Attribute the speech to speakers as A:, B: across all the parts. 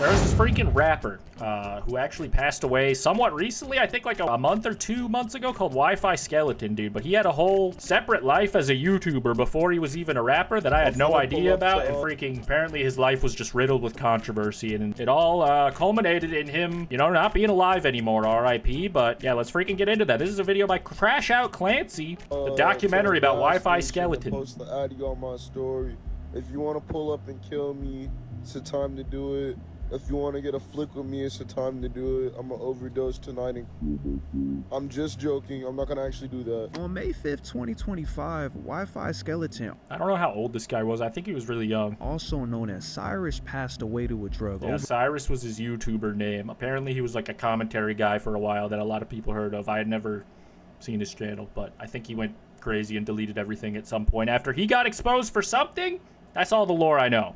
A: There's this freaking rapper who actually passed away somewhat recently, I think like a month or 2 months ago, called Wifiskeleton, dude. But he had a whole separate life as a YouTuber before he was even a rapper that I had no idea about. And freaking apparently his life was just riddled with controversy. And it all culminated in him, you know, not being alive anymore, RIP. But yeah, let's freaking get into that. This is a video by Crash Out Clancy, a documentary about Wifiskeleton.
B: Post the audio on my story. If you want to pull up and kill me, it's the time to do it. If you want to get a flick with me, it's the time to do it. I'm going to overdose tonight. And I'm just joking. I'm not going to actually do that.
C: On May 5th, 2025, Wifiskeleton,
A: I don't know how old this guy was. I think he was really young.
C: also known as Cyrus, passed away to a drug overdose.
A: Cyrus was his YouTuber name. Apparently he was like a commentary guy for a while that a lot of people heard of. I had never seen his channel, but I think he went crazy and deleted everything at some point after he got exposed for something. That's all the lore I know.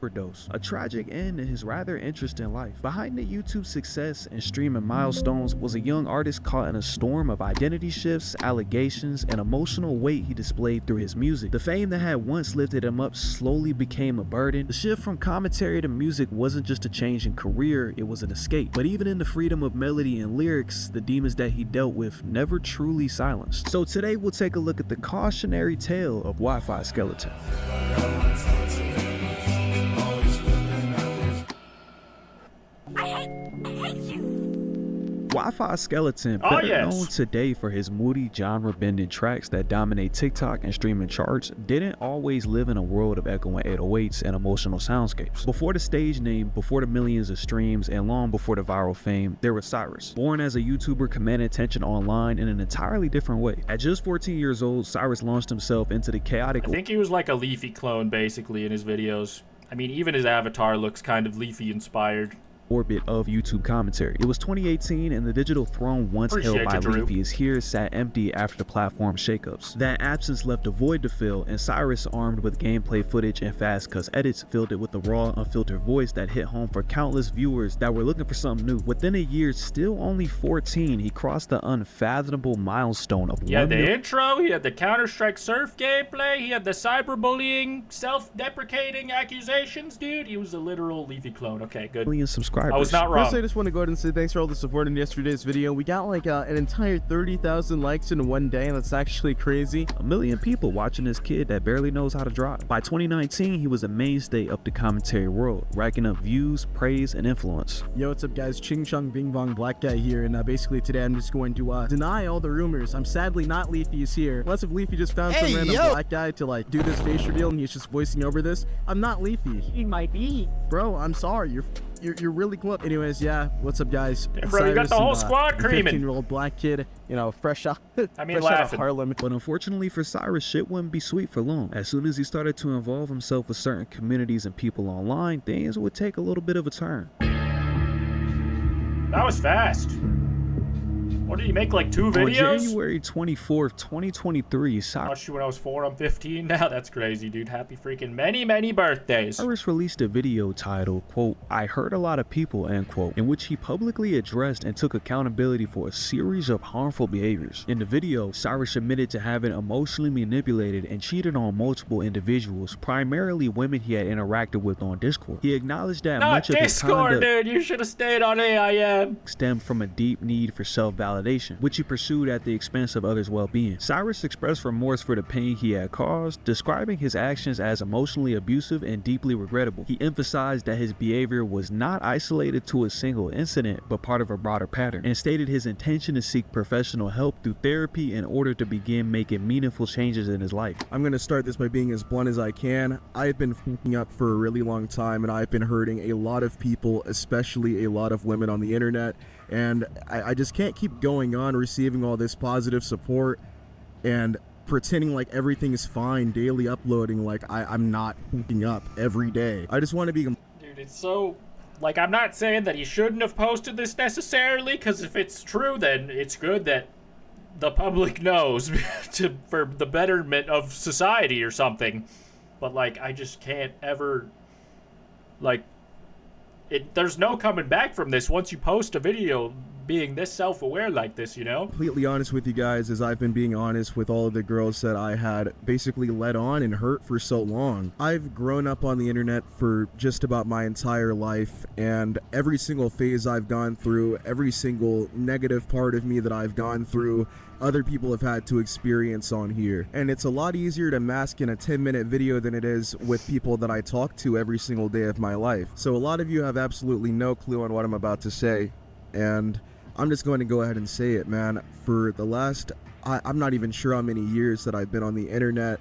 C: Overdose. A tragic end in his rather interesting life. Behind the YouTube success and streaming milestones was a young artist caught in a storm of identity shifts, allegations, and emotional weight he displayed through his music. The fame that had once lifted him up slowly became a burden. The shift from commentary to music wasn't just a change in career, it was an escape. But even in the freedom of melody and lyrics, the demons that he dealt with never truly silenced. So today we'll take a look at the cautionary tale of Wifiskeleton. Wifiskeleton, better known today for his moody, genre-bending tracks that dominate TikTok and streaming charts, didn't always live in a world of echoing 808s and emotional soundscapes. Before the stage name, before the millions of streams, and long before the viral fame, there was Cyrus. Born as a YouTuber, commanding attention online in an entirely different way. At just 14 years old, Cyrus launched himself into the chaotic...
A: I think he was like a Leafy clone, basically, in his videos. I mean, even his avatar looks kind of Leafy inspired.
C: Orbit of YouTube commentary. It was 2018 and the digital throne once held by Leafy is here sat empty after the platform shakeups. That absence left a void to fill, and Cyrus, armed with gameplay footage and fast cuts edits, filled it with a raw, unfiltered voice that hit home for countless viewers that were looking for something new. Within a year, still only 14, he crossed the unfathomable milestone of
A: He had the intro, he had the Counter-Strike Surf gameplay, he had the cyberbullying, self-deprecating accusations, dude. He was a literal Leafy clone. Okay, good.
C: Million subscribers.
A: I was not wrong.
D: First, I just want to go ahead and say thanks for all the support in yesterday's video. We got like an entire 30,000 likes in one day, and that's actually crazy.
C: A million people watching this kid that barely knows how to drive. By 2019, he was a mainstay of the commentary world, racking up views, praise, and influence.
D: Yo, what's up, guys? Ching Chung Bing Bong Black Guy here, and basically today I'm just going to deny all the rumors. I'm sadly not Leafy's here. Unless if Leafy just found some random black guy to like do this face reveal and he's just voicing over this. I'm not Leafy.
E: He might be.
D: Bro, I'm sorry. You're really close. Anyways, yeah, what's up, guys?
A: Yeah, bro, you got the whole squad creaming.
D: 15-year-old black kid, you know, fresh out.
A: I mean,
D: fresh out of Harlem.
C: But unfortunately for Cyrus, shit wouldn't be sweet for long. As soon as he started to involve himself with certain communities and people online, things would take a little bit of a turn.
A: That was fast. What did he make, like 2 videos?
C: On January 24th, 2023,
A: I watched you when I was 4, I'm 15 now. That's crazy, dude. Happy freaking many birthdays.
C: Cyrus released a video titled, quote, "I hurt a lot of people," end quote, in which he publicly addressed and took accountability for a series of harmful behaviors. In the video, Cyrus admitted to having emotionally manipulated and cheated on multiple individuals, primarily women he had interacted with on Discord. He acknowledged that much of his conduct,
A: dude. You should have stayed on AIM.
C: Stemmed from a deep need for self-validation, which he pursued at the expense of others' well-being. Cyrus expressed remorse for the pain he had caused, describing his actions as emotionally abusive and deeply regrettable. He emphasized that his behavior was not isolated to a single incident, but part of a broader pattern, and stated his intention to seek professional help through therapy in order to begin making meaningful changes in his life.
D: I'm going to start this by being as blunt as I can. I've been fucking up for a really long time, and I've been hurting a lot of people, especially a lot of women on the internet. And I just can't keep going on receiving all this positive support and pretending like everything is fine, daily uploading like I'm not fucking up every day. I just want to be...
A: Dude, it's so... Like, I'm not saying that he shouldn't have posted this necessarily, because if it's true, then it's good that the public knows for the betterment of society or something. But, like, I just can't ever... Like... there's no coming back from this. Once you post a video being this self-aware like this, you know?
D: Completely honest with you guys, as I've been being honest with all of the girls that I had basically led on and hurt for so long. I've grown up on the internet for just about my entire life, and every single phase I've gone through, every single negative part of me that I've gone through, other people have had to experience on here. And it's a lot easier to mask in a 10-minute video than it is with people that I talk to every single day of my life. So a lot of you have absolutely no clue on what I'm about to say, and I'm just going to go ahead and say it, man. For the last, I'm not even sure how many years that I've been on the internet,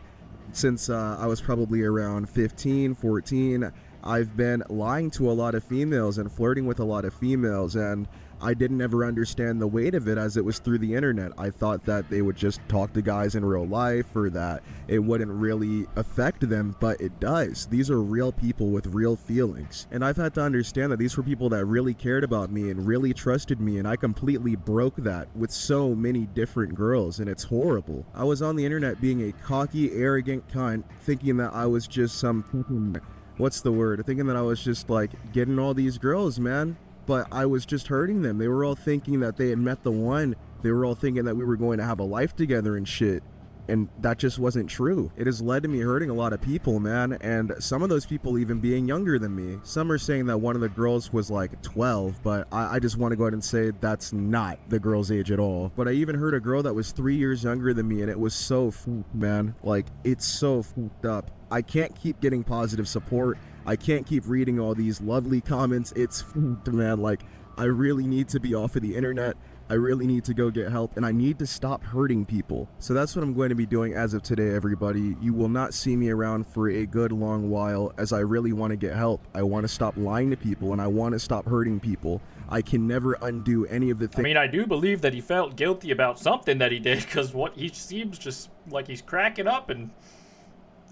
D: since I was probably around 15, 14, I've been lying to a lot of females and flirting with a lot of females, and I didn't ever understand the weight of it as it was through the internet. I thought that they would just talk to guys in real life, or that it wouldn't really affect them, but it does. These are real people with real feelings. And I've had to understand that these were people that really cared about me and really trusted me, and I completely broke that with so many different girls, and it's horrible. I was on the internet being a cocky, arrogant cunt, thinking that I was just some fucking, what's the word? Thinking that I was just like getting all these girls, man. But I was just hurting them. They were all thinking that they had met the one. They were all thinking that we were going to have a life together and shit. And that just wasn't true. It has led to me hurting a lot of people, man. And some of those people even being younger than me. Some are saying that one of the girls was like 12, but I just want to go ahead and say that's not the girl's age at all. But I even heard a girl that was 3 years younger than me, and it was so fucked, man. Like, it's so fucked up. I can't keep getting positive support. I can't keep reading all these lovely comments. It's fucked, man. Like, I really need to be off of the internet. I really need to go get help, and I need to stop hurting people. So that's what I'm going to be doing as of today, everybody. You will not see me around for a good long while, as I really want to get help. I want to stop lying to people, and I want to stop hurting people. I can never undo any of the things.
A: I mean, I do believe that he felt guilty about something that he did, because what he seems just like he's cracking up, and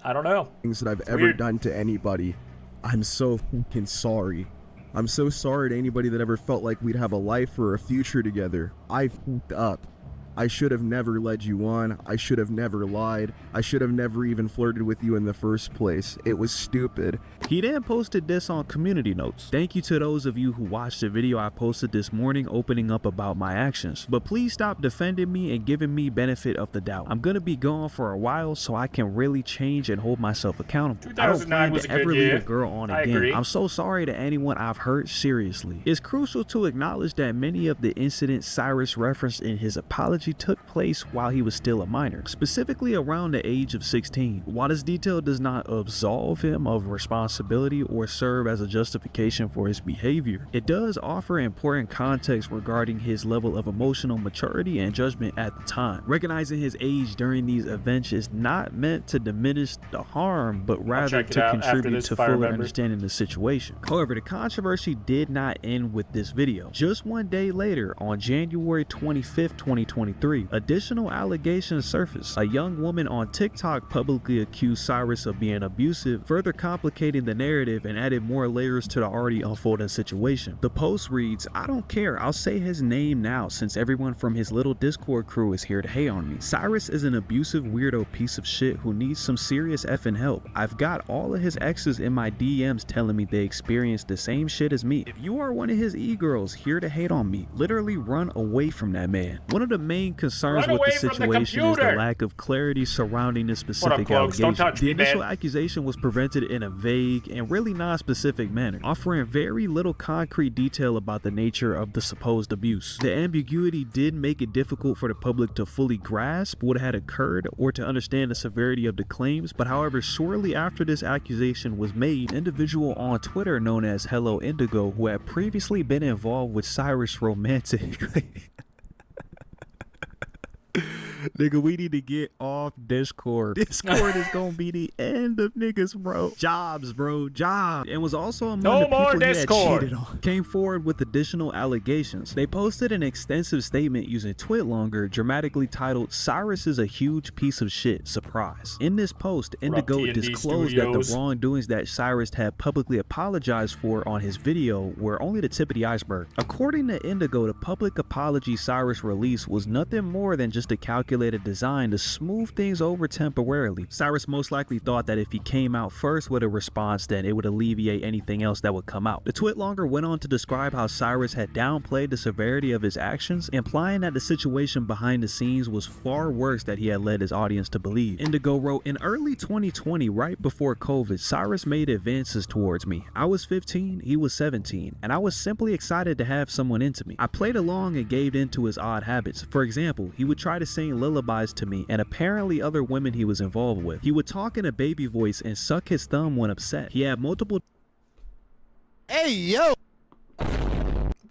A: I don't know.
D: Things that I've ever done to anybody. I'm so fucking sorry. I'm so sorry to anybody that ever felt like we'd have a life or a future together. I fucked up. I should have never led you on. I should have never lied. I should have never even flirted with you in the first place. It was stupid.
C: He then posted this on community notes. Thank you to those of you who watched the video I posted this morning opening up about my actions. But please stop defending me and giving me benefit of the doubt. I'm gonna be gone for a while so I can really change and hold myself accountable. I don't plan to ever lead a girl on again. I'm so sorry to anyone I've hurt, seriously. It's crucial to acknowledge that many of the incidents Cyrus referenced in his apology took place while he was still a minor, specifically around the age of 16. While this detail does not absolve him of responsibility or serve as a justification for his behavior, it does offer important context regarding his level of emotional maturity and judgment at the time. Recognizing his age during these events is not meant to diminish the harm, but rather to contribute to fuller understanding the situation. However, the controversy did not end with this video. Just one day later, on January 25th, 2023, additional allegations surfaced. A young woman on TikTok publicly accused Cyrus of being abusive, further complicating the narrative and added more layers to the already unfolding situation. The post reads, "I don't care, I'll say his name now since everyone from his little Discord crew is here to hate on me. Cyrus is an abusive weirdo piece of shit who needs some serious effing help. I've got all of his exes in my DMs telling me they experienced the same shit as me. If you are one of his e-girls here to hate on me, literally run away from that man." One of the main concerns with the situation is the lack of clarity surrounding this specific allegation. The initial accusation was presented in a vague and really non-specific manner, offering very little concrete detail about the nature of the supposed abuse. The ambiguity did make it difficult for the public to fully grasp what had occurred or to understand the severity of the claims, but however, shortly after this accusation was made, an individual on Twitter known as Hello Indigo, who had previously been involved with Cyrus romantically nigga, we need to get off Discord. Discord is gonna be the end of niggas, bro. Jobs, bro. Jobs. And was also among the people he had cheated on. Came forward with additional allegations. They posted an extensive statement using Twitlonger, dramatically titled, "Cyrus is a huge piece of shit, surprise." In this post, Indigo disclosed that the wrongdoings that Cyrus had publicly apologized for on his video were only the tip of the iceberg. According to Indigo, the public apology Cyrus released was nothing more than just a calculation calculated design to smooth things over temporarily. Cyrus most likely thought that if he came out first with a response, then it would alleviate anything else that would come out. The twitlonger went on to describe how Cyrus had downplayed the severity of his actions, implying that the situation behind the scenes was far worse than he had led his audience to believe. Indigo wrote, in early 2020, right before COVID, Cyrus made advances towards me. I was 15, he was 17, and I was simply excited to have someone into me. I played along and gave in to his odd habits. For example, he would try to sing lullabies to me and apparently other women he was involved with. He would talk in a baby voice and suck his thumb when upset. He had multiple
A: What's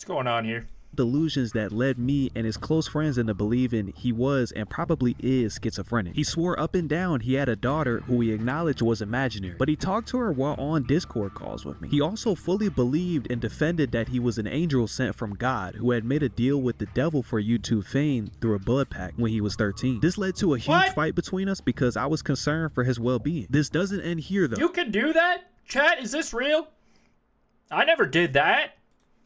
A: going on here?
C: delusions that led me and his close friends into believing he was and probably is schizophrenic. He swore up and down he had a daughter who he acknowledged was imaginary, but he talked to her while on Discord calls with me. He also fully believed and defended that he was an angel sent from God who had made a deal with the devil for YouTube fame through a blood pact when he was 13. This led to a huge fight between us because I was concerned for his well-being. This doesn't end here though.
A: You can do that? Chat, is this real? I never did that.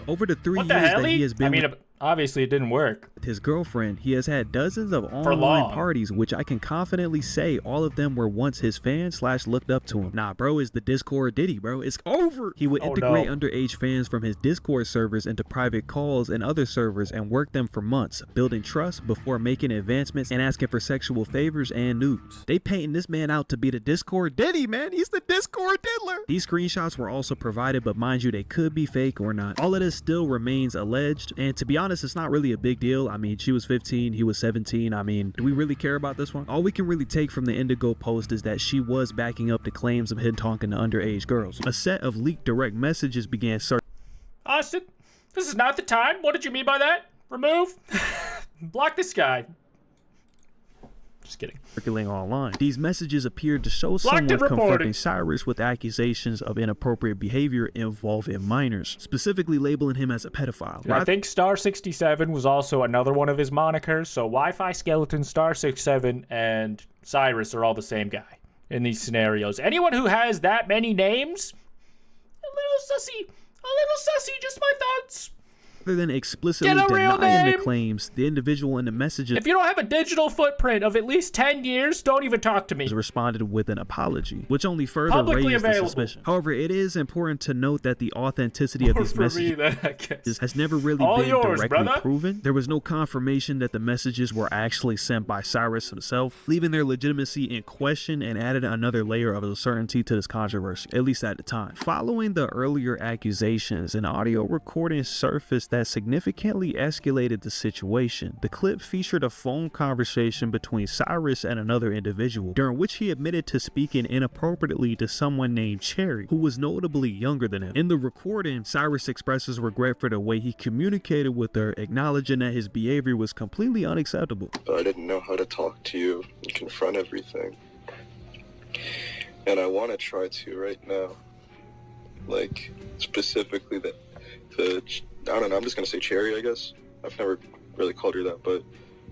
C: Over the 3
A: What the
C: years
A: hell?
C: that he has been with
A: obviously it didn't work.
C: his girlfriend, he has had dozens of online parties, which I can confidently say all of them were once his fans / looked up to him. Nah, bro, is the Discord Diddy, bro. It's over. He would integrate underage fans from his Discord servers into private calls and other servers and work them for months, building trust before making advancements and asking for sexual favors and nudes. They painting this man out to be the Discord Diddy, man. He's the Discord diddler. These screenshots were also provided, but mind you, they could be fake or not. All of this still remains alleged, and to be honest, it's not really a big deal. I mean, she was 15, he was 17. I mean, do we really care about this one? All we can really take from the Indigo post is that she was backing up the claims of him talking to underage girls. A set of leaked direct messages began
A: Austin, this is not the time. What did you mean by that? Remove? Block this guy. Just kidding.
C: circulating online. These messages appeared to show someone confronting Cyrus with accusations of inappropriate behavior involving minors, specifically labeling him as a pedophile.
A: And I think Star67 was also another one of his monikers, so Wifiskeleton, Star67, and Cyrus are all the same guy in these scenarios. Anyone who has that many names, a little sussy, just my thoughts.
C: Rather than explicitly denying the claims, the individual in the messages,
A: if you don't have a digital footprint of at least 10 years, don't even talk to me,
C: responded with an apology, which only further raised the suspicion. However, it is important to note that the authenticity of these messages has never really been directly proven. There was no confirmation that the messages were actually sent by Cyrus himself, leaving their legitimacy in question and added another layer of uncertainty to this controversy, at least at the time. Following the earlier accusations, an audio recording surfaced that significantly escalated the situation. The clip featured a phone conversation between Cyrus and another individual, during which he admitted to speaking inappropriately to someone named Cherry, who was notably younger than him. In the recording, Cyrus expresses regret for the way he communicated with her, acknowledging that his behavior was completely unacceptable.
E: I didn't know how to talk to you and confront everything. And I want to try to right now. Like, specifically the I don't know, I'm just going to say Cherry, I guess. I've never really called her that, but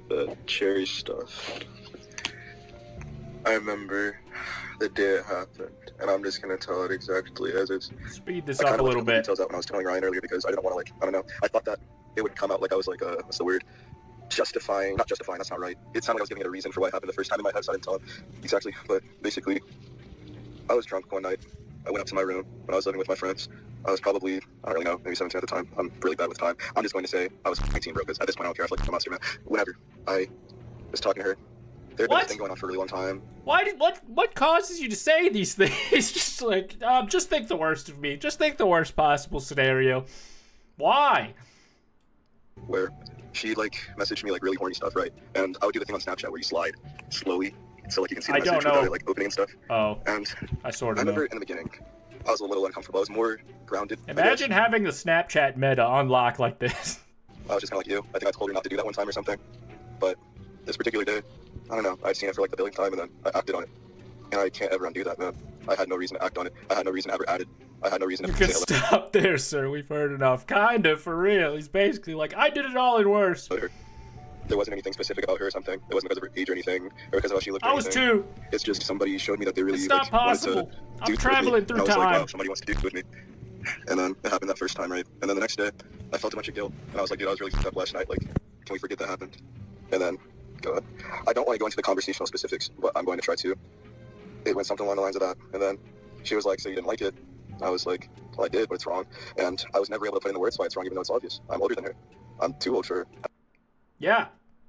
E: the Cherry stuff. I remember the day it happened, and I'm just going to tell it exactly as it's.
A: Speed this up a little bit.
E: Details out when I was telling Ryan earlier because I didn't want to, I don't know. I thought that it would come out like I was like, what's the word? Not justifying, that's not right. It sounded like I was giving it a reason for what happened the first time in my head, so I didn't tell him exactly. But basically, I was drunk one night. I went up to my room when I was living with my friends. I was probably, I don't really know, maybe 17 at the time. I'm really bad with time. I'm just going to say I was 19, bro, because at this point I don't care. I feel like a monster, man. Whenever I was talking to her, there had been this thing going on for a really long time.
A: What causes you to say these things? Just like, just think the worst of me. Just think the worst possible scenario. Why?
E: Where she, like, messaged me, like, really horny stuff, right? And I would do the thing on Snapchat where you slide slowly, so, like, you can see the message without it, like, opening and stuff.
A: Oh,
E: and
A: I sort of
E: remember in the beginning, I was a little uncomfortable. I was more grounded.
A: Imagine having the Snapchat meta unlock like this.
E: I was just kind of like you. I think I told her not to do that one time or something. But this particular day, I don't know. I'd seen it for like the billionth time and then I acted on it. And I can't ever undo that, man. I had no reason to act on it. I had no reason to ever add it. I had no reason to
A: You can stop there, sir. We've heard enough. Kinda, for real. He's basically like, I did it all and worse.
E: There wasn't anything specific about her or something. It wasn't because of her age or anything, or because of how she looked or anything.
A: I was 2.
E: It's just somebody showed me that they really
A: it's not possible. I'm traveling through time.
E: Like, wow, somebody wants to do with me. And then it happened that first time, right? And then the next day, I felt a bunch of guilt. And I was like, dude, I was really fucked up last night. Like, can we forget that happened? And then God. I don't want to go into the conversational specifics, but I'm going to try to. It went something along the lines of that. And then she was like, so you didn't like it? I was like, well, I did, but it's wrong. And I was never able to put in the words why it's wrong, even though it's obvious. I'm older than her. I'm too old for her.
A: Yeah.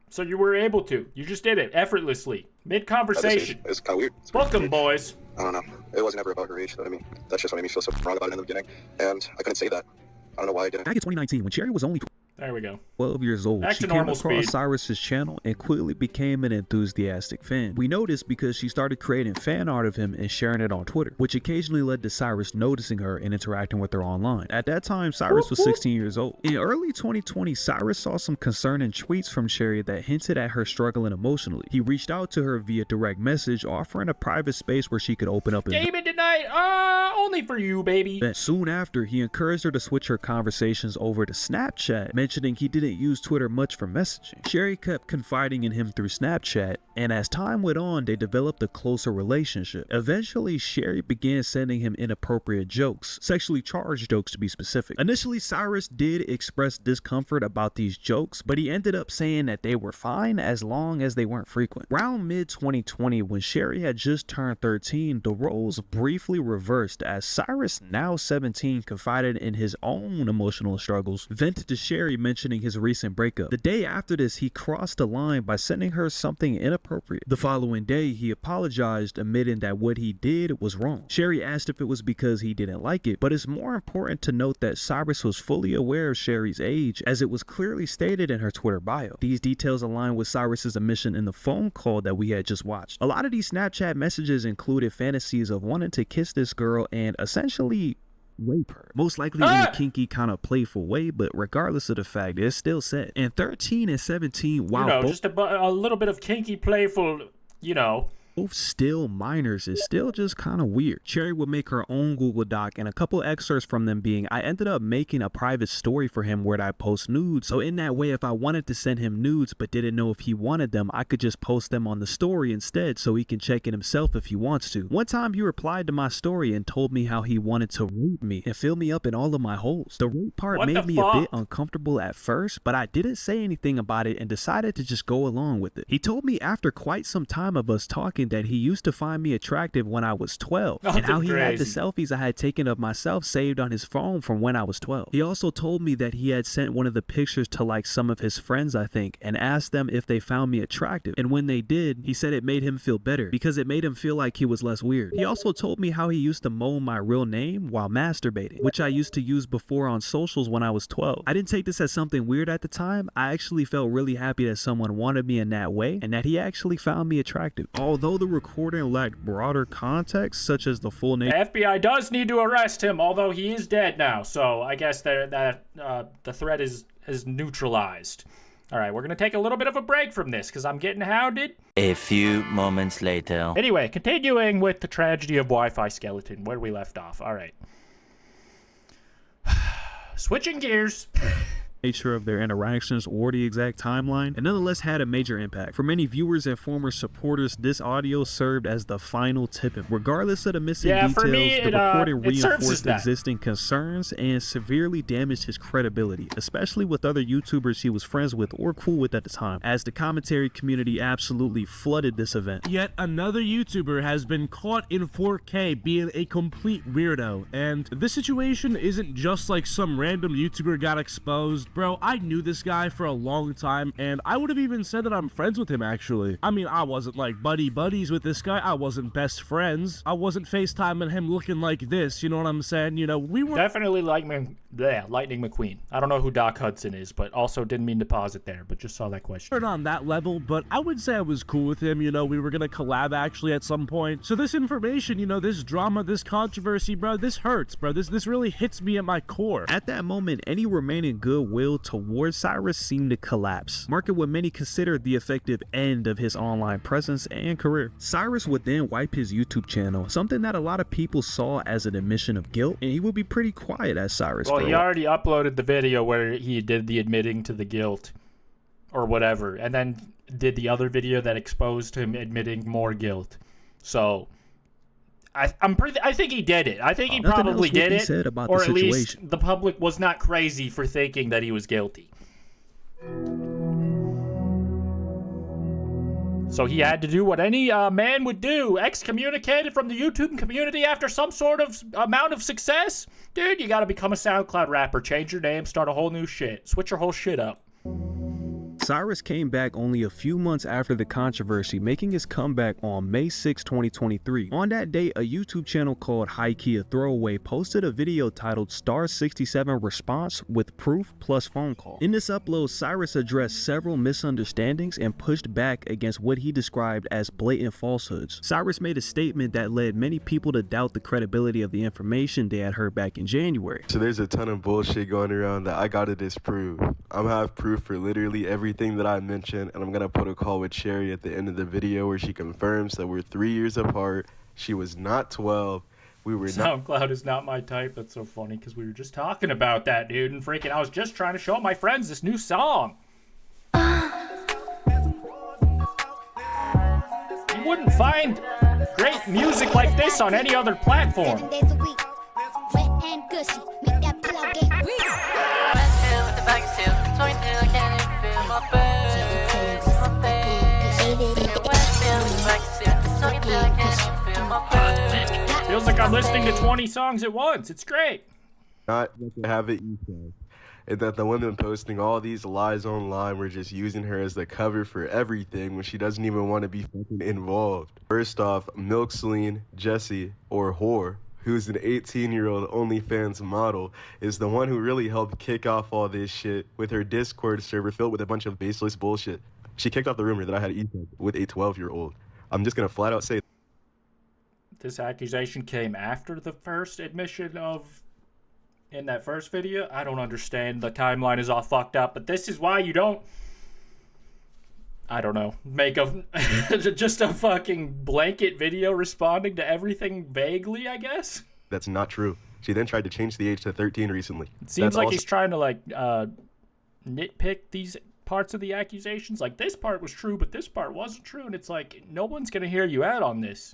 A: So you were able to. You just did it effortlessly. Mid-conversation.
E: It's kind of weird.
A: Book 'em, boys.
E: I don't know. It wasn't ever about her age. I mean, that's just what made me feel so wrong about it in the beginning. And I couldn't say that. I don't know why I didn't.
C: Back in 2019, when Cherry was only
A: There we go.
C: 12 years old,
A: Back
C: she
A: to
C: came
A: normal
C: across
A: speed.
C: Cyrus's channel and quickly became an enthusiastic fan. We noticed because she started creating fan art of him and sharing it on Twitter, which occasionally led to Cyrus noticing her and interacting with her online. At that time, Cyrus was 16 years old. In early 2020, Cyrus saw some concerning tweets from Cherry that hinted at her struggling emotionally. He reached out to her via direct message, offering a private space where she could open up and
A: Gaming tonight, only for you, baby.
C: soon after, he encouraged her to switch her conversations over to Snapchat, mentioning he didn't use Twitter much for messaging. Cherry kept confiding in him through Snapchat, and as time went on, they developed a closer relationship. Eventually, Cherry began sending him inappropriate jokes, sexually charged jokes to be specific. Initially, Cyrus did express discomfort about these jokes, but he ended up saying that they were fine as long as they weren't frequent. Around mid-2020, when Cherry had just turned 13, the roles briefly reversed as Cyrus, now 17, confided in his own emotional struggles, vented to Cherry mentioning his recent breakup. The day after this, he crossed the line by sending her something inappropriate. The following day, he apologized, admitting that what he did was wrong. Cherry asked if it was because he didn't like it, but it's more important to note that Cyrus was fully aware of Cherry's age, as it was clearly stated in her Twitter bio. These details align with Cyrus's admission in the phone call that we had just watched. A lot of these Snapchat messages included fantasies of wanting to kiss this girl and essentially rape her, most likely in a kinky kind of playful way, but regardless of the fact, it's still said. And 13 and 17, while
A: Just a little bit of kinky, playful,
C: both still minors, is still just kind of weird. Cherry would make her own Google Doc, and a couple excerpts from them being, I ended up making a private story for him where I post nudes, so in that way, if I wanted to send him nudes but didn't know if he wanted them, I could just post them on the story instead so he can check it himself if he wants to. One time he replied to my story and told me how he wanted to rape me and fill me up in all of my holes. The rape part made me a bit uncomfortable at first, but I didn't say anything about it and decided to just go along with it. He told me after quite some time of us talking that he used to find me attractive when I was 12, and how he had the selfies I had taken of myself saved on his phone from when I was 12. He also told me that he had sent one of the pictures to like some of his friends, I think, and asked them if they found me attractive, and when they did, he said it made him feel better because it made him feel like he was less weird. He also told me how he used to moan my real name while masturbating, which I used to use before on socials when I was 12. I didn't take this as something weird at the time. I actually felt really happy that someone wanted me in that way and that he actually found me attractive. Although the recording lacked broader context, such as the full name.
A: The FBI does need to arrest him, although he is dead now, so I guess the threat is neutralized. All right, we're going to take a little bit of a break from this because I'm getting hounded.
F: A few moments later.
A: Anyway, continuing with the tragedy of Wifiskeleton, where we left off. All right. Switching gears.
C: Nature of their interactions or the exact timeline, and nonetheless had a major impact. For many viewers and former supporters, this audio served as the final tipping. Regardless of the missing details, the recording reinforced existing concerns and severely damaged his credibility, especially with other YouTubers he was friends with or cool with at the time, as the commentary community absolutely flooded this event.
G: Yet another YouTuber has been caught in 4K being a complete weirdo, and this situation isn't just like some random YouTuber got exposed. Bro, I knew this guy for a long time, and I would have even said that I'm friends with him, actually. I mean, I wasn't like buddies with this guy. I wasn't best friends. I wasn't FaceTiming him looking like this, you know what I'm saying? We were
A: definitely Lightning McQueen. I don't know who Doc Hudson is, but also didn't mean to pause it there, but just saw that question.
G: On that level, but I would say I was cool with him. We were gonna collab actually at some point. So this information, this drama, this controversy, bro, this hurts, bro. This really hits me at my core.
C: At that moment, any remaining goodwill towards Cyrus seemed to collapse, marking what many considered the effective end of his online presence and career. Cyrus would then wipe his YouTube channel, something that a lot of people saw as an admission of guilt, and he would be pretty quiet as Cyrus.
A: Well, he already uploaded the video where he did the admitting to the guilt or whatever, and then did the other video that exposed him admitting more guilt. So I think he did it. I think he probably did it, or at least the public was not crazy for thinking that he was guilty. So he had to do what any man would do, excommunicated from the YouTube community after some sort of amount of success. Dude, you gotta become a SoundCloud rapper, change your name, start a whole new shit, switch your whole shit up.
C: Cyrus came back only a few months after the controversy, making his comeback on May 6, 2023. On that day, a YouTube channel called High Key a Throwaway posted a video titled Star 67 Response with Proof plus Phone Call. In this upload, Cyrus addressed several misunderstandings and pushed back against what he described as blatant falsehoods. Cyrus made a statement that led many people to doubt the credibility of the information they had heard back in January.
H: So there's a ton of bullshit going around that I gotta disprove. I'm gonna have proof for literally everything that I mentioned, and I'm gonna put a call with Cherry at the end of the video where she confirms that we're 3 years apart. She was not 12. We were not.
A: SoundCloud is not my type. That's so funny because we were just talking about that, dude, and freaking I was just trying to show my friends this new song. You wouldn't find great music like this on any other platform.
I: 7 days a week, wet and gushy, make that pillow get weak.
A: Feels like I'm listening to 20 songs at once. It's great.
H: Not have it equal. And that the women posting all these lies online were just using her as the cover for everything when she doesn't even want to be fucking involved. First off, Milk Celine, Jessie, or Whore, who's an 18-year-old OnlyFans model, is the one who really helped kick off all this shit with her Discord server filled with a bunch of baseless bullshit. She kicked off the rumor that I had eaten with a 12-year-old. I'm just gonna flat out say
A: this accusation came after the first admission of in that first video. I don't understand. The timeline is all fucked up, but this is why you don't, I don't know, make a just a fucking blanket video responding to everything vaguely, I guess.
H: that's not true. She then tried to change the age to 13 recently.
A: It seems like he's trying to like nitpick these parts of the accusations. Like this part was true, but this part wasn't true, and it's like no one's gonna hear you out on this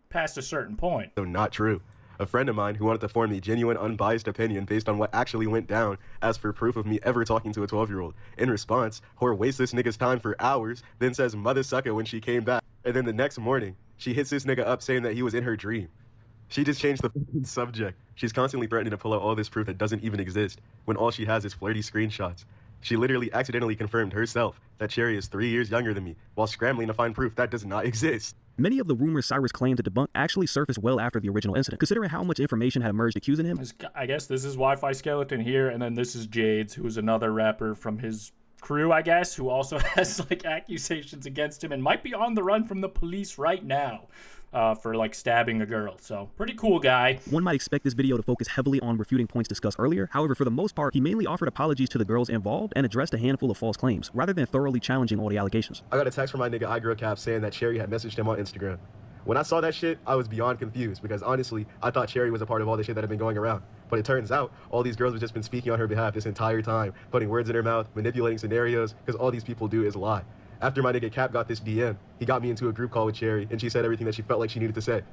A: past a certain point.
H: So not true. A friend of mine who wanted to form the genuine, unbiased opinion based on what actually went down asked for proof of me ever talking to a 12-year-old. In response, Whore wastes this nigga's time for hours, then says mother sucker when she came back. And then the next morning, she hits this nigga up saying that he was in her dream. She just changed the subject. She's constantly threatening to pull out all this proof that doesn't even exist when all she has is flirty screenshots. She literally accidentally confirmed herself that Cherry is 3 years younger than me while scrambling to find proof that does not exist.
C: Many of the rumors Cyrus claimed to debunk actually surfaced well after the original incident, considering how much information had emerged accusing him.
A: I guess this is Wifiskeleton here, and then this is Jades, who is another rapper from his crew, I guess, who also has like accusations against him and might be on the run from the police right now for like stabbing a girl. So pretty cool guy.
C: One might expect this video to focus heavily on refuting points discussed earlier. However, for the most part, he mainly offered apologies to the girls involved and addressed a handful of false claims, rather than thoroughly challenging all the allegations.
H: I got a text from my nigga iGrowCap saying that Cherry had messaged him on Instagram. When I saw that shit, I was beyond confused because honestly, I thought Cherry was a part of all the shit that had been going around. But it turns out, all these girls have just been speaking on her behalf this entire time, putting words in her mouth, manipulating scenarios, because all these people do is lie. After my nigga Cap got this DM, he got me into a group call with Cherry, and she said everything that she felt like she needed to say.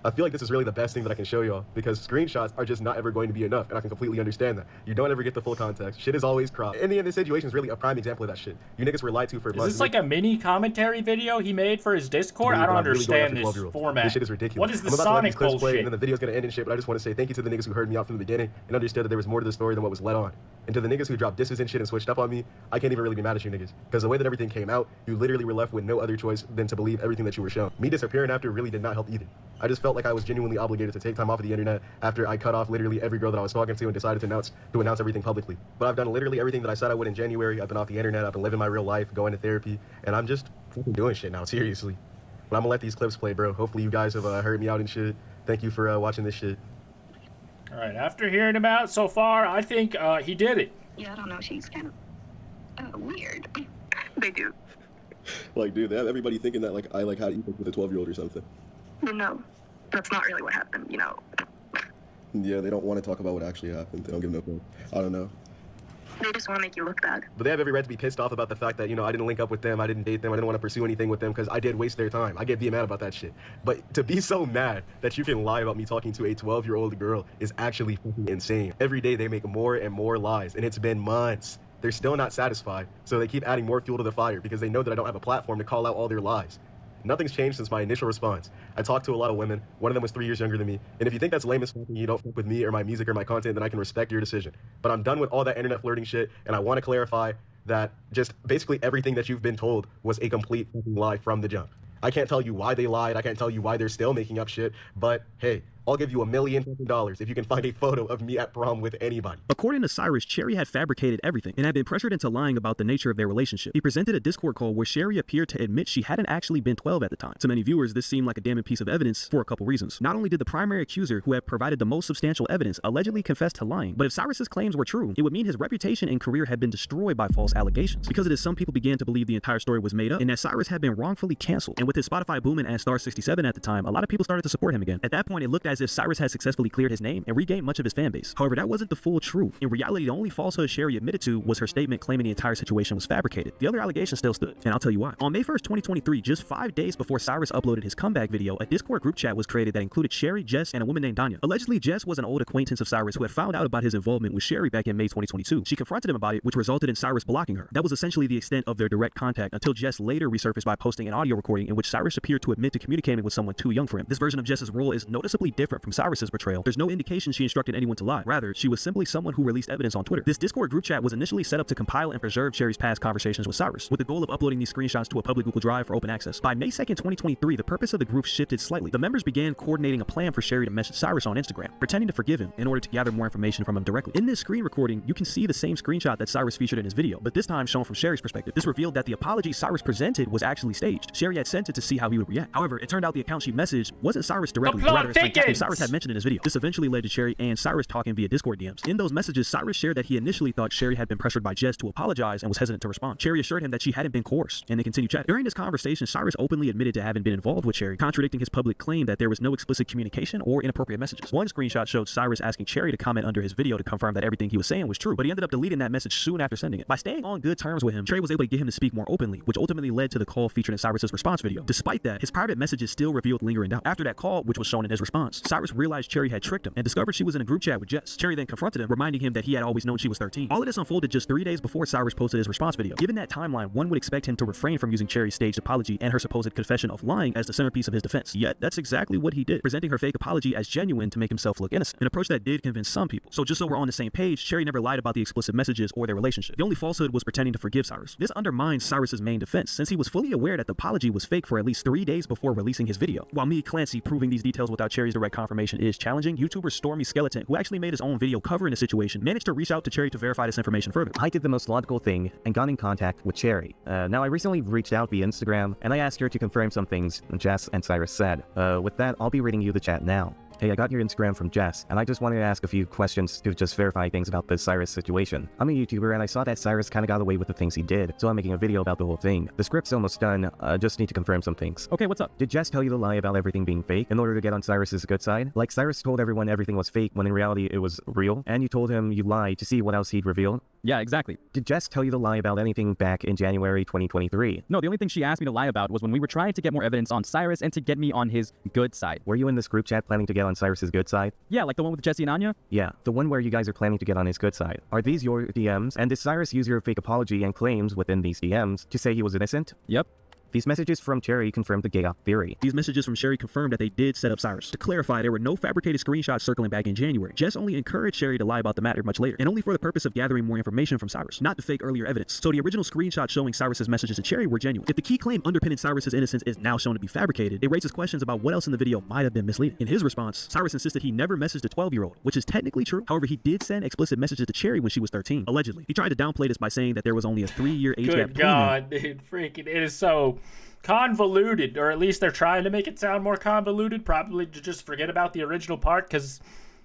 H: I feel like this is really the best thing that I can show y'all, because screenshots are just not ever going to be enough, and I can completely understand that. You don't ever get the full context. Shit is always cropped. In the end, this situation is really a prime example of that shit. You niggas were lied to for months.
A: Is this like a mini commentary video he made for his Discord? I don't understand this format.
H: This shit is ridiculous.
A: What is the
H: I'm about to let these
A: Sonic
H: clips play,
A: bullshit?
H: and then the video's gonna end and shit, but I just want to say thank you to the niggas who heard me out from the beginning and understood that there was more to the story than what was let on. And to the niggas who dropped disses and shit and switched up on me, I can't even really be mad at you niggas. Because the way that everything came out, you literally were left with no other choice than to believe everything that you were shown. Me disappearing after really did not help either. I just felt like I was genuinely obligated to take time off of the internet after I cut off literally every girl that I was talking to and decided to announce everything publicly. But I've done literally everything that I said I would in January. I've been off the internet, I've been living my real life, going to therapy, and I'm just fucking doing shit now, seriously. But I'm gonna let these clips play, bro. Hopefully you guys have heard me out and shit. Thank you for watching this shit.
A: All right, after hearing him out so far, I think he did it.
J: Yeah, I don't know. She's kind of weird. They do.
H: Like, dude, they have everybody thinking that like I like had emails with a 12-year-old or something.
J: No, that's not really what happened, you know.
H: Yeah, they don't want to talk about what actually happened. They don't give no fuck. I don't know.
J: They just want to make you look bad.
H: But they have every right to be pissed off about the fact that, you know, I didn't link up with them, I didn't date them, I didn't want to pursue anything with them because I did waste their time. I get mad about that shit. But to be so mad that you can lie about me talking to a 12-year-old girl is actually fucking insane. Every day they make more and more lies, and it's been months. They're still not satisfied, so they keep adding more fuel to the fire because they know that I don't have a platform to call out all their lies. nothing's changed since my initial response. I talked to a lot of women. One of them was 3 years younger than me. And if you think that's lame as fuck and you don't fuck with me or my music or my content, then I can respect your decision. But I'm done with all that internet flirting shit, and I want to clarify that just basically everything that you've been told was a complete fucking lie from the jump. I can't tell you why they lied. I can't tell you why they're still making up shit. But hey, I'll give you $1 million if you can find a photo of me at prom with anybody.
C: According to Cyrus, Cherry had fabricated everything and had been pressured into lying about the nature of their relationship. He presented a Discord call where Cherry appeared to admit she hadn't actually been 12 at the time. To many viewers, this seemed like a damning piece of evidence for a couple reasons. Not only did the primary accuser, who had provided the most substantial evidence, allegedly confess to lying, but if Cyrus's claims were true, it would mean his reputation and career had been destroyed by false allegations. Because of this, some people began to believe the entire story was made up and that Cyrus had been wrongfully canceled. And with his Spotify booming as Star 67 at the time, a lot of people started to support him again. At that point, it looked as if Cyrus had successfully cleared his name and regained much of his fan base. However, that wasn't the full truth. In reality, the only falsehood Cherry admitted to was her statement claiming the entire situation was fabricated. The other allegations still stood, and I'll tell you why. On May 1st, 2023, just 5 days before Cyrus uploaded his comeback video, a Discord group chat was created that included Cherry, Jess, and a woman named Danya. Allegedly, Jess was an old acquaintance of Cyrus who had found out about his involvement with Cherry back in May 2022. She confronted him about it, which resulted in Cyrus blocking her. That was essentially the extent of their direct contact until Jess later resurfaced by posting an audio recording in which Cyrus appeared to admit to communicating with someone too young for him. This version of Jess's role is noticeably different from Cyrus's portrayal. There's no indication she instructed anyone to lie. Rather, she was simply someone who released evidence on Twitter. This Discord group chat was initially set up to compile and preserve Cherry's past conversations with Cyrus, with the goal of uploading these screenshots to a public Google Drive for open access. By May 2nd, 2023, the purpose of the group shifted slightly. The members began coordinating a plan for Cherry to message Cyrus on Instagram, pretending to forgive him in order to gather more information from him directly. In this screen recording, you can see the same screenshot that Cyrus featured in his video, but this time shown from Cherry's perspective. This revealed that the apology Cyrus presented was actually staged. Cherry had sent it to see how he would react. However, it turned out the account she messaged wasn't Cyrus directly, but rather a friend who Cyrus had mentioned in his video. This eventually led to Cherry and Cyrus talking via Discord DMs. In those messages, Cyrus shared that he initially thought Cherry had been pressured by Jess to apologize and was hesitant to respond. Cherry assured him that she hadn't been coerced, and they continued chatting. During this conversation, Cyrus openly admitted to having been involved with Cherry, contradicting his public claim that there was no explicit communication or inappropriate messages. One screenshot showed Cyrus asking Cherry to comment under his video to confirm that everything he was saying was true, but he ended up deleting that message soon after sending it. By staying on good terms with him, Cherry was able to get him to speak more openly, which ultimately led to the call featured in Cyrus's response video. Despite that, his private messages still revealed lingering doubt. After that call, which was shown in his response, Cyrus realized Cherry had tricked him and discovered she was in a group chat with Jess. Cherry then confronted him, reminding him that he had always known she was 13. All of this unfolded just 3 days before Cyrus posted his response video. Given that timeline, one would expect him to refrain from using Cherry's staged apology and her supposed confession of lying as the centerpiece of his defense. Yet, that's exactly what he did, presenting her fake apology as genuine to make himself look innocent, an approach that did convince some people. So just so we're on the same page, Cherry never lied about the explicit messages or their relationship. The only falsehood was pretending to forgive Cyrus. This undermines Cyrus's main defense, since he was fully aware that the apology was fake for at least 3 days before releasing his video. While me, Clancy, proving these details without Cherry's direct confirmation is challenging, YouTuber Wifiskeleton, who actually made his own video covering the situation, managed to reach out to Cherry to verify this information further.
K: I did the most logical thing and got in contact with Cherry. Now, I recently reached out via Instagram, and I asked her to confirm some things Jess and Cyrus said. With that, I'll be reading you the chat now. Hey, I got your Instagram from Jess, and I just wanted to ask a few questions to just verify things about the Cyrus situation. I'm a YouTuber, and I saw that Cyrus kinda got away with the things he did, so I'm making a video about the whole thing. The script's almost done, just need to confirm some things.
L: Okay, what's up?
K: Did Jess tell you the lie about everything being fake in order to get on Cyrus's good side? Like, Cyrus told everyone everything was fake when in reality it was real, and you told him you lied to see what else he'd reveal?
L: Yeah, exactly.
K: Did Jess tell you the lie about anything back in January 2023?
L: No, the only thing she asked me to lie about was when we were trying to get more evidence on Cyrus and to get me on his good side.
K: Were you in this group chat planning to get on Cyrus's good side?
L: Yeah, like the one with Jesse and Anya?
K: Yeah, the one where you guys are planning to get on his good side. Are these your DMs? And did Cyrus use your fake apology and claims within these DMs to say he was innocent?
L: Yep.
K: These messages from Cherry confirmed the gay-op theory.
C: These messages from Cherry confirmed that they did set up Cyrus. To clarify, there were no fabricated screenshots circling back in January. Jess only encouraged Cherry to lie about the matter much later, and only for the purpose of gathering more information from Cyrus, not to fake earlier evidence. So the original screenshots showing Cyrus's messages to Cherry were genuine. If the key claim underpinning Cyrus's innocence is now shown to be fabricated, it raises questions about what else in the video might have been misleading. In his response, Cyrus insisted he never messaged a 12-year-old, which is technically true. However, he did send explicit messages to Cherry when she was 13, allegedly. He tried to downplay this by saying that there was only a 3-year age gap.
A: Good God, dude, freaking, it is so convoluted, or at least they're trying to make it sound more convoluted, probably to just forget about the original part, because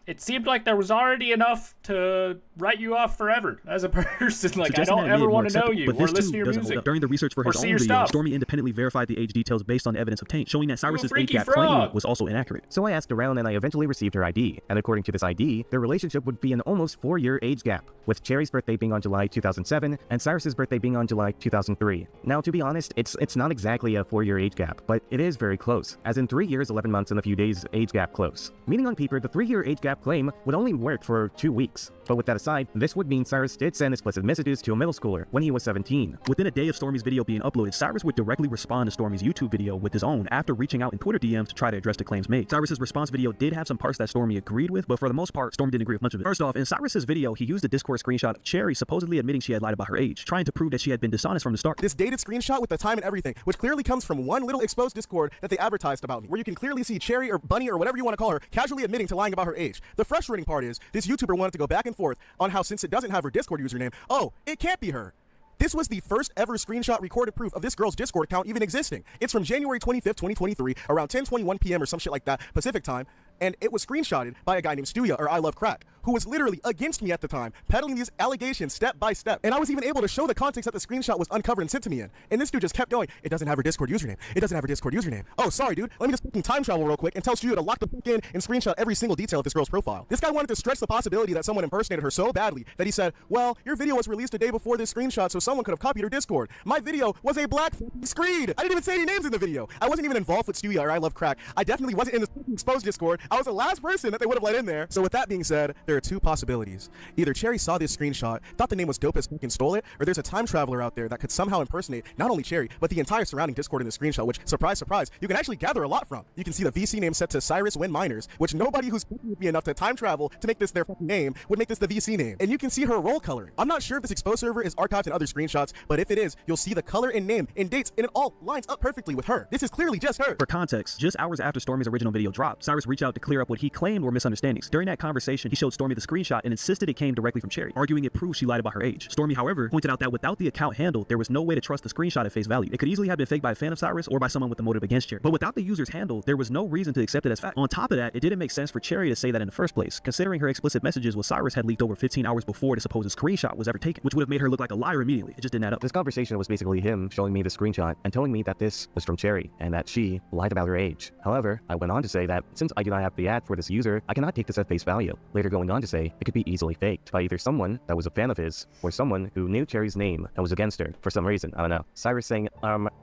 A: it seemed like there was already enough to write you off forever as a person. Like, I don't ever want to know you or listen to your music.
C: During the research for his own video, Stormy independently verified the age details based on the evidence obtained, showing that Cyrus's age gap claim was also inaccurate.
K: So I asked around and I eventually received her ID, and according to this ID, their relationship would be an almost 4-year age gap, with Cherry's birthday being on July 2007 and Cyrus's birthday being on July 2003. Now, to be honest, it's not exactly a 4-year age gap, but it is very close, as in 3 years, 11 months, and a few days age gap close. Meaning on paper, the 3-year age gap gap claim would only work for 2 weeks. But with that aside, this would mean Cyrus did send explicit messages to a middle schooler when he was 17.
C: Within a day of Stormy's video being uploaded, Cyrus would directly respond to Stormy's YouTube video with his own after reaching out in Twitter DMs to try to address the claims made. Cyrus's response video did have some parts that Stormy agreed with, but for the most part, Storm didn't agree with much of it. First off, in Cyrus's video, he used a Discord screenshot of Cherry supposedly admitting she had lied about her age, trying to prove that she had been dishonest from the start.
H: This dated screenshot with the time and everything, which clearly comes from one little exposed Discord that they advertised about me, where you can clearly see Cherry or Bunny or whatever you want to call her casually admitting to lying about her age. The frustrating part is, this YouTuber wanted to go back and forth on how since it doesn't have her Discord username, oh, it can't be her. This was the first ever screenshot recorded proof of this girl's Discord account even existing. It's from January 25th, 2023, around 10:21 p.m. or some shit like that, Pacific time, and it was screenshotted by a guy named Stuya, or I Love Crack, who was literally against me at the time, peddling these allegations step by step. And I was even able to show the context that the screenshot was uncovered and sent to me in. And this dude just kept going, it doesn't have her Discord username. It doesn't have her Discord username. Oh, sorry, dude. Let me just fucking time travel real quick and tell Stuya to lock the fuck in and screenshot every single detail of this girl's profile. This guy wanted to stretch the possibility that someone impersonated her so badly that he said, well, your video was released a day before this screenshot, so someone could have copied her Discord. My video was a black screen. I didn't even say any names in the video. I wasn't even involved with Stuya or I Love Crack. I definitely wasn't in this exposed Discord. I was the last person that they would have let in there. So with that being said, there are two possibilities. Either Cherry saw this screenshot, thought the name was dope as fuck and stole it, or there's a time traveler out there that could somehow impersonate not only Cherry, but the entire surrounding Discord in the screenshot, which, surprise, surprise, you can actually gather a lot from. You can see the VC name set to Cyrus Win Miners, which nobody who's with me enough to time travel to make this their fucking name would make this the VC name. And you can see her role coloring. I'm not sure if this exposed server is archived in other screenshots, but if it is, you'll see the color and name and dates, and it all lines up perfectly with her. This is clearly just her.
C: For context, just hours after Stormy's original video dropped, Cyrus reached out to clear up what he claimed were misunderstandings. During that conversation, he showed Stormy the screenshot and insisted it came directly from Cherry, arguing it proved she lied about her age. Stormy, however, pointed out that without the account handle, there was no way to trust the screenshot at face value. It could easily have been faked by a fan of Cyrus or by someone with a motive against Cherry. But without the user's handle, there was no reason to accept it as fact. On top of that, it didn't make sense for Cherry to say that in the first place, considering her explicit messages with Cyrus had leaked over 15 hours before the supposed screenshot was ever taken, which would have made her look like a liar immediately. It just didn't add up.
K: This conversation was basically him showing me the screenshot and telling me that this was from Cherry and that she lied about her age. However, I went on to say that since I do not have the ad for this user, I cannot take this at face value. Later going on to say it could be easily faked by either someone that was a fan of his or someone who knew Cherry's name and was against her for some reason. I don't know. Cyrus saying,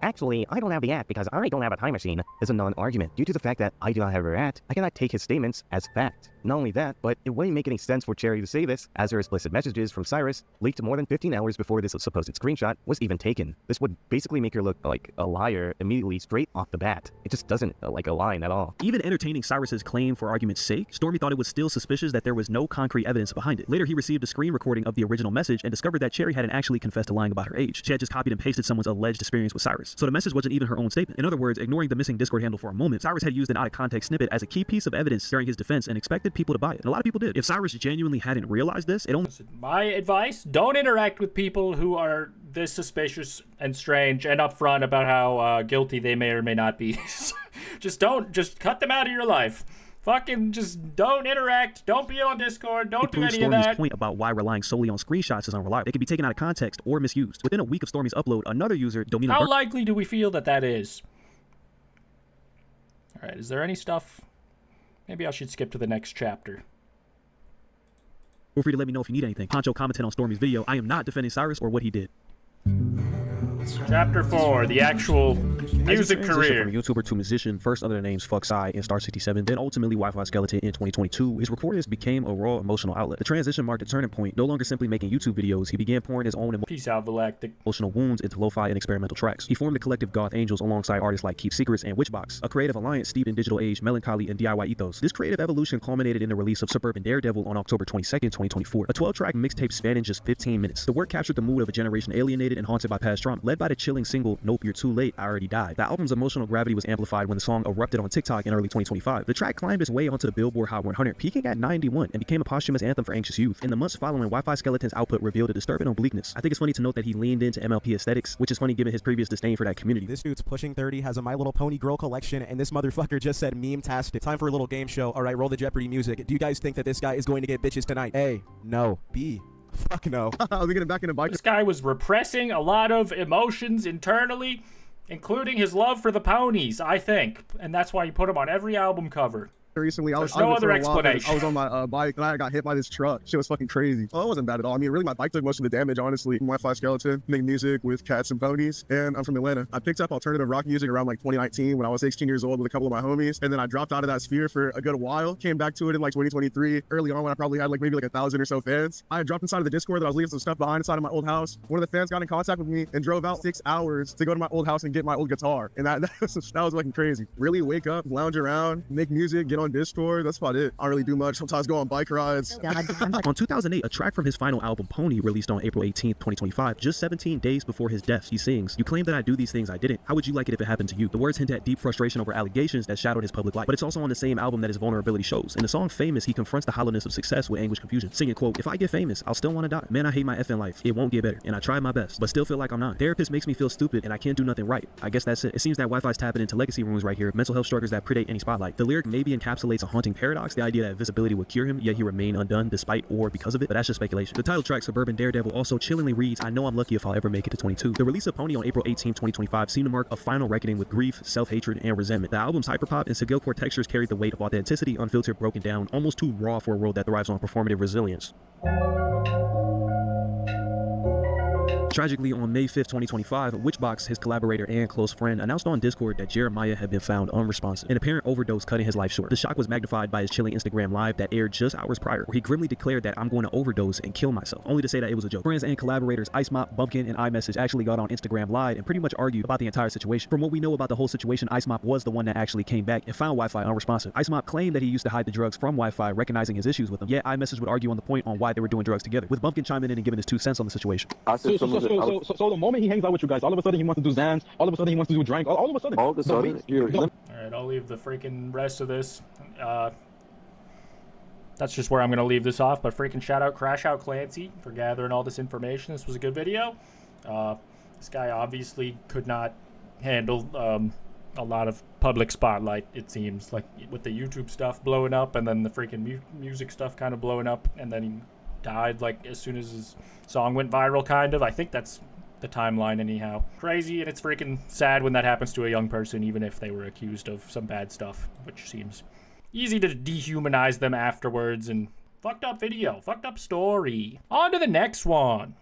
K: actually, I don't have the ad because I don't have a time machine is a non-argument. Due to the fact that I do not have her ad, I cannot take his statements as fact. Not only that, but it wouldn't make any sense for Cherry to say this, as her explicit messages from Cyrus leaked more than 15 hours before this supposed screenshot was even taken. This would basically make her look like a liar immediately straight off the bat. It just doesn't like align at all.
C: Even entertaining Cyrus's claim for argument's sake, Stormy thought it was still suspicious that there was no concrete evidence behind it. Later, he received a screen recording of the original message and discovered that Cherry hadn't actually confessed to lying about her age. She had just copied and pasted someone's alleged experience with Cyrus. So the message wasn't even her own statement. In other words, ignoring the missing Discord handle for a moment, Cyrus had used an out-of-context snippet as a key piece of evidence during his defense and expected people to buy it. And a lot of people did. If Cyrus genuinely hadn't realized this, it only...
A: My advice, don't interact with people who are this suspicious and strange and upfront about how guilty they may or may not be. Just cut them out of your life. Fucking just don't interact. Don't be on Discord. Don't do any of that.
C: Stormy's point about why relying solely on screenshots is unreliable. They can be taken out of context or misused. Within a week of Stormy's upload, another user, Domino...
A: How likely do we feel that is? All right, is there any stuff? Maybe I should skip to the next chapter.
C: Feel free to let me know if you need anything. Poncho commented on Stormy's video, I am not defending Cyrus or what he did.
A: Chapter 4, the actual music career.
C: From YouTuber to musician, first under the names Fucksai and Star67, then ultimately Wifiskeleton in 2022, his recordings became a raw emotional outlet. The transition marked a turning point. No longer simply making YouTube videos, he began pouring his own
A: Peace out, Galactic.
C: Emotional wounds into lo-fi and experimental tracks. He formed the collective Goth Angels alongside artists like Keep Secrets and Witchbox, a creative alliance steeped in digital age, melancholy, and DIY ethos. This creative evolution culminated in the release of Suburban Daredevil on October 22nd, 2024, a 12-track mixtape spanning just 15 minutes. The work captured the mood of a generation alienated and haunted by past trauma, led by the chilling single Nope, You're Too Late, I Already Died. The album's emotional gravity was amplified when the song erupted on TikTok in early 2025. The track climbed its way onto the Billboard Hot 100, peaking at 91, and became a posthumous anthem for anxious youth. In the months following, Wifiskeleton's output revealed a disturbing obliqueness. I think it's funny to note that he leaned into MLP aesthetics, which is funny given his previous disdain for that community.
M: This dude's pushing 30, has a My Little Pony girl collection, and this motherfucker just said meme-tastic. Time for a little game show. All right, roll the Jeopardy music. Do you guys think that this guy is going to get bitches tonight? A, no. B, fuck no.
D: We're getting back in the bike.
A: This guy was repressing a lot of emotions internally, including his love for the ponies, I think. And that's why you put him on every album cover.
D: recently. I was
A: There's no
D: driving
A: other
D: for a while, and
A: explanation.
D: I was on my bike and I got hit by this truck. Shit was fucking crazy. Oh, it wasn't bad at all. I mean, really, my bike took most of the damage, honestly. Wifiskeleton, make music with cats and ponies, and I'm from Atlanta. I picked up alternative rock music around like 2019 when I was 16 years old with a couple of my homies, and then I dropped out of that sphere for a good while. Came back to it in like 2023, early on when I probably had like maybe like 1,000 or so fans. I had dropped inside of the Discord that I was leaving some stuff behind inside of my old house. One of the fans got in contact with me and drove out 6 hours to go to my old house and get my old guitar, and that was fucking crazy. Really wake up, lounge around, make music, get on Discord. That's about it. I don't really do much. Sometimes go on bike rides.
C: On 2008, a track from his final album, Pony, released on April 18th, 2025, just 17 days before his death, he sings, "You claim that I do these things I didn't. How would you like it if it happened to you?" The words hint at deep frustration over allegations that shadowed his public life, but it's also on the same album that his vulnerability shows. In the song Famous, he confronts the hollowness of success with anguish confusion, singing, quote, "If I get famous, I'll still want to die. Man, I hate my effing life. It won't get better, and I tried my best, but still feel like I'm not. Therapist makes me feel stupid, and I can't do nothing right. I guess that's it." It seems that Wi-Fi's tapping into legacy wounds right here, mental health struggles that predate any spotlight. The lyric maybe encapsulates a haunting paradox, the idea that visibility would cure him, yet he remained undone despite or because of it, but that's just speculation. The title track, Suburban Daredevil, also chillingly reads, "I know I'm lucky if I'll ever make it to 22. The release of Pony on April 18, 2025 seemed to mark a final reckoning with grief, self-hatred, and resentment. The album's hyperpop and Sigilcore textures carried the weight of authenticity, unfiltered, broken down, almost too raw for a world that thrives on performative resilience. Tragically, on May 5th, 2025, Witchbox, his collaborator and close friend, announced on Discord that Jeremiah had been found unresponsive, an apparent overdose cutting his life short. The shock was magnified by his chilling Instagram live that aired just hours prior, where he grimly declared that "I'm going to overdose and kill myself," only to say that it was a joke. Friends and collaborators Ice Mop, Bumpkin, and iMessage actually got on Instagram Live and pretty much argued about the entire situation. From what we know about the whole situation, Ice Mop was the one that actually came back and found Wi-Fi unresponsive. Ice Mop claimed that he used to hide the drugs from Wi-Fi, recognizing his issues with them, yet iMessage would argue on the point on why they were doing drugs together, with Bumpkin chiming in and giving his 2 cents on the situation.
N: So the moment he hangs out with you guys, all of a sudden he wants to do Zans, all of a sudden he wants to do drink, all of a sudden.
A: All right, I'll leave the freaking rest of this. That's just where I'm going to leave this off, but freaking shout out Crash Out Clancy for gathering all this information. This was a good video. This guy obviously could not handle a lot of public spotlight, it seems, like with the YouTube stuff blowing up and then the freaking music stuff kind of blowing up, and then he died like as soon as his song went viral, kind of. I think that's the timeline anyhow. Crazy, and it's freaking sad when that happens to a young person, even if they were accused of some bad stuff, which seems easy to dehumanize them afterwards. And fucked up video, fucked up story. On to the next one.